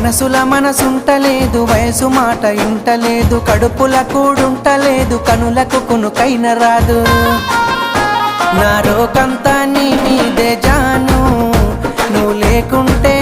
మనసుల మనసుంటలేదు, వయసు మాట ఇంటలేదు, కడుపుల కూడుంటలేదు, కనులకు కునుకైన రాదు. నా రోకంతా నీ మీదే జాను, నువ్వు లేకుంటే